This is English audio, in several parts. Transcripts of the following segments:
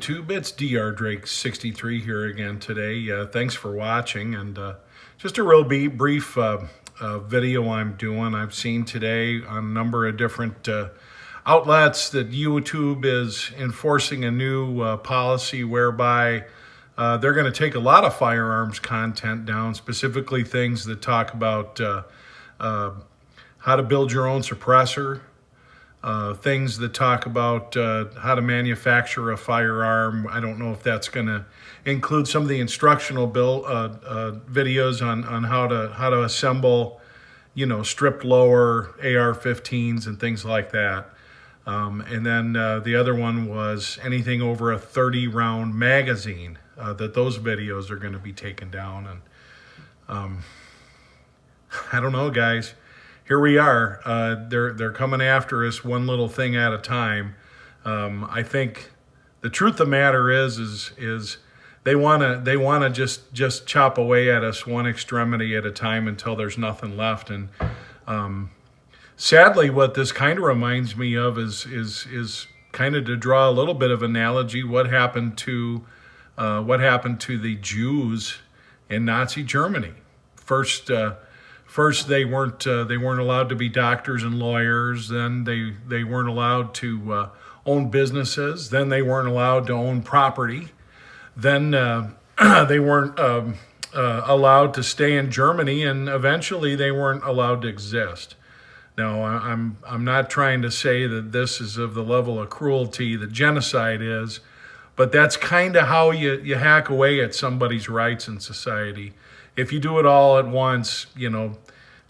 YouTube, it's Dr. Drake 63 here again today. Thanks for watching, and just a real brief video I'm doing. I've seen today on a number of different outlets that YouTube is enforcing a new policy whereby they're going to take a lot of firearms content down, specifically things that talk about how to build your own suppressor, things that talk about how to manufacture a firearm. I don't know if that's going to include some of the instructional videos on how to assemble, stripped lower AR-15s and things like that. And then the other one was anything over a 30-round magazine, that those videos are going to be taken down. And I don't know, guys. Here we are. They're coming after us one little thing at a time. I think the truth of the matter is they wanna just chop away at us one extremity at a time until there's nothing left. And sadly, what this kind of reminds me of is kind of, to draw a little bit of analogy, what happened to the Jews in Nazi Germany. First, they weren't allowed to be doctors and lawyers. Then they weren't allowed to own businesses. Then they weren't allowed to own property. Then they weren't allowed to stay in Germany, and eventually they weren't allowed to exist. Now, I'm not trying to say that this is of the level of cruelty that genocide is, but that's kind of how you hack away at somebody's rights in society. If you do it all at once,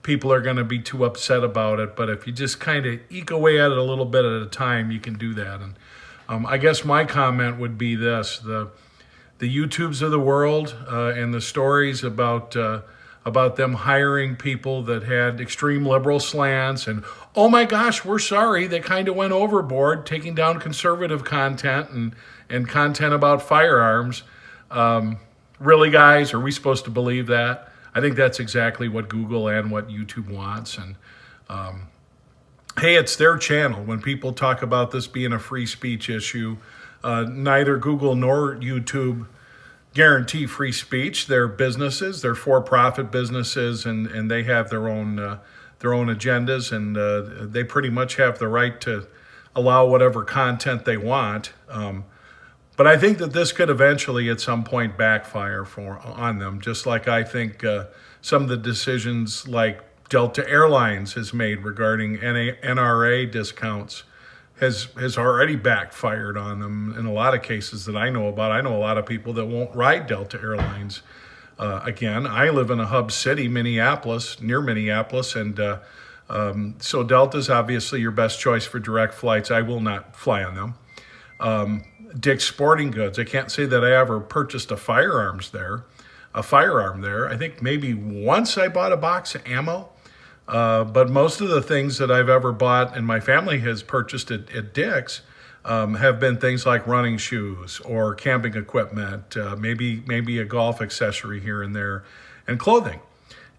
people are going to be too upset about it. But if you just kind of eke away at it a little bit at a time, you can do that. And I guess my comment would be this: the YouTubes of the world and the stories about them hiring people that had extreme liberal slants, and oh my gosh, we're sorry, they kind of went overboard taking down conservative content and content about firearms. Really, guys, are we supposed to believe that? I think that's exactly what Google and what YouTube wants. And hey, it's their channel. When people talk about this being a free speech issue, neither Google nor YouTube guarantee free speech. They're businesses, they're for-profit businesses, and they have their own agendas, and they pretty much have the right to allow whatever content they want. But I think that this could eventually, at some point, backfire on them, just like I think some of the decisions like Delta Airlines has made regarding NRA discounts has already backfired on them in a lot of cases that I know about. I know a lot of people that won't ride Delta Airlines. Again, I live in a hub city, Minneapolis, near Minneapolis, and so Delta's obviously your best choice for direct flights. I will not fly on them. Dick's Sporting Goods, I can't say that I ever purchased a firearm there. I think maybe once I bought a box of ammo, but most of the things that I've ever bought and my family has purchased at Dick's have been things like running shoes or camping equipment, maybe a golf accessory here and there, and clothing.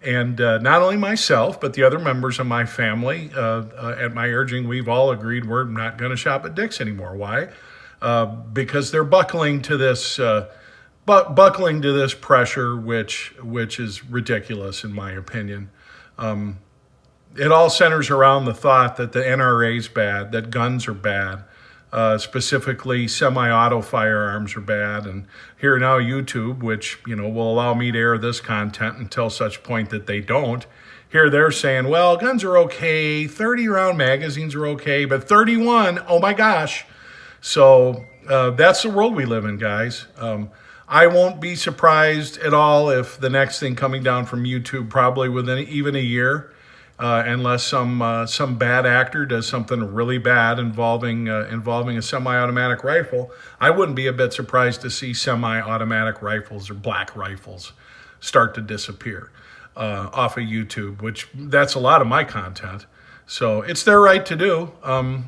And not only myself, but the other members of my family, at my urging, we've all agreed we're not going to shop at Dick's anymore. Why? Because they're buckling to this pressure, which is ridiculous in my opinion. It all centers around the thought that the NRA is bad, that guns are bad, specifically semi-auto firearms are bad. And here now YouTube, which will allow me to air this content until such point that they don't. Here they're saying, well, guns are okay, 30-round magazines are okay, but 31, oh my gosh. So that's the world we live in, guys. I won't be surprised at all if the next thing coming down from YouTube, probably within even a year, unless some bad actor does something really bad involving a semi-automatic rifle, I wouldn't be a bit surprised to see semi-automatic rifles or black rifles start to disappear off of YouTube, which that's a lot of my content. So it's their right to do.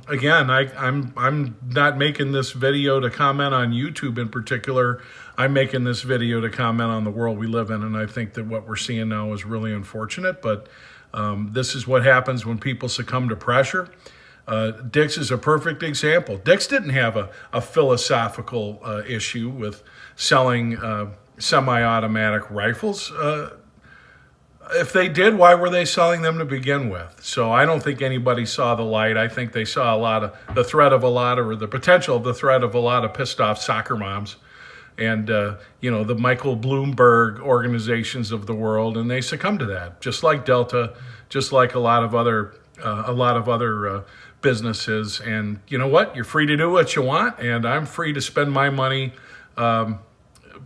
Again, I'm not making this video to comment on YouTube in particular. I'm making this video to comment on the world we live in, and I think that what we're seeing now is really unfortunate. But this is what happens when people succumb to pressure. Dix is a perfect example. Dix didn't have a philosophical issue with selling semi-automatic rifles. If they did, why were they selling them to begin with? So I don't think anybody saw the light. I think they saw the potential of the threat of a lot of pissed off soccer moms and the Michael Bloomberg organizations of the world, and they succumbed to that, just like Delta, just like a lot of other businesses. And you know what? You're free to do what you want, and I'm free to spend my money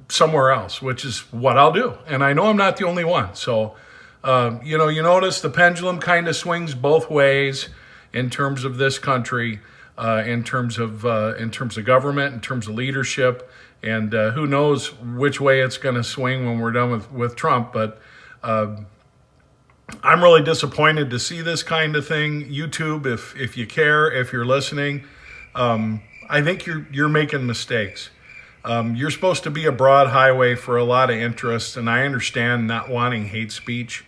somewhere else, which is what I'll do. And I know I'm not the only one. So, you notice the pendulum kind of swings both ways in terms of this country, in terms of government, in terms of leadership, and who knows which way it's going to swing when we're done with Trump. But I'm really disappointed to see this kind of thing. YouTube, if you care, if you're listening, I think you're making mistakes. You're supposed to be a broad highway for a lot of interests, and I understand not wanting hate speech.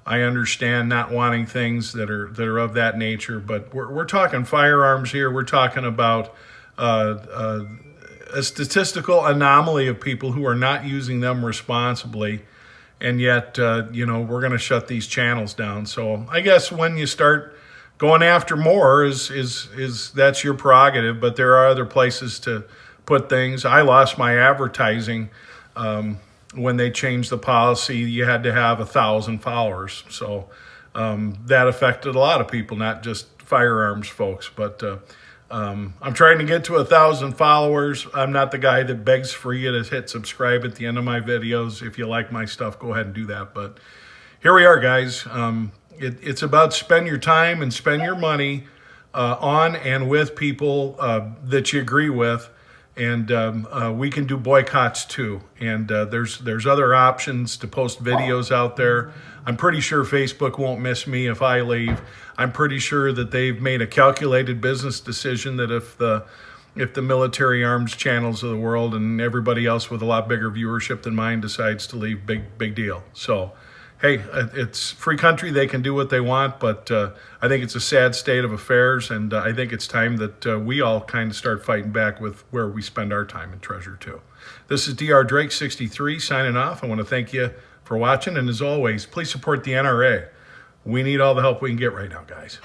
I understand not wanting things that are of that nature, but we're talking firearms here. We're talking about a statistical anomaly of people who are not using them responsibly, and yet we're going to shut these channels down. So I guess when you start going after more is that's your prerogative, but there are other places to put things. I lost my advertising when they changed the policy. You had to have 1,000 followers. So that affected a lot of people, not just firearms folks. But I'm trying to get to 1,000 followers. I'm not the guy that begs for you to hit subscribe at the end of my videos. If you like my stuff, go ahead and do that. But here we are, guys. It's about spend your time and spend your money on and with people that you agree with. And we can do boycotts too. And there's other options to post videos out there. I'm pretty sure Facebook won't miss me if I leave. I'm pretty sure that they've made a calculated business decision that if the military arms channels of the world and everybody else with a lot bigger viewership than mine decides to leave, big deal. So, hey, it's free country. They can do what they want, but I think it's a sad state of affairs, and I think it's time that we all kind of start fighting back with where we spend our time and treasure too. This is Dr. Drake 63 signing off. I want to thank you for watching, and as always, please support the NRA. We need all the help we can get right now, guys.